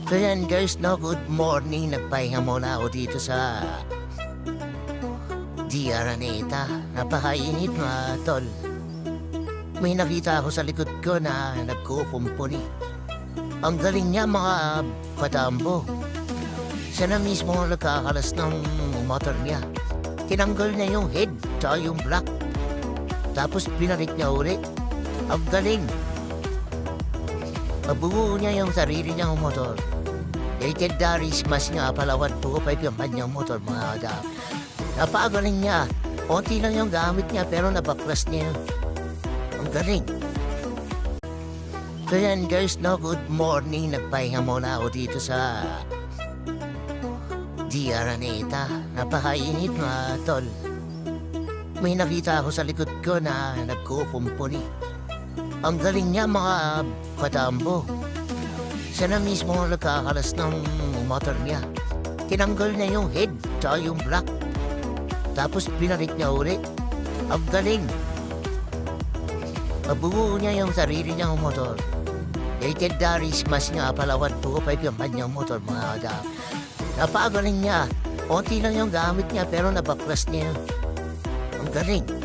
So yan guys, no, good morning. Nagpahinga muna ako dito sa Di Araneta. Napakainit mga tol. May nakita ako sa likod ko na nagkukumpuni. Ang galing niya mga katambo. Siya na mismo ang nagkakalas ng motor niya. Tinanggal niya yung head tsaka yung block. Tapos binalik niya ulit. Ang galing. Mabuo niya yung sarili niyang motor. Rated Daris, mas nga palawat po pa yung kanyang motor mga kadam. Napakagaling niya. Konti lang yung gamit niya pero napaklas niya. Ang galing. So yan guys, no, good morning. Nagpahinga muna ako dito sa Di Araneta. Napakainit mga tol. May nakita ako sa likod ko na nagkukumpuni. Ang galing niya mga katambo. Siya na mismo ang nagkakalas ng motor niya. Tinanggal niya yung head tsaka yung block. Tapos binalik niya ulit. Ang galing. Mabuo niya yung sarili niyang motor. Rated Daris, mas nga palawat po pa yung kanyang motor mga kadam. Napakagaling niya. Konti lang yung gamit niya pero napaklas niya. Ang galing.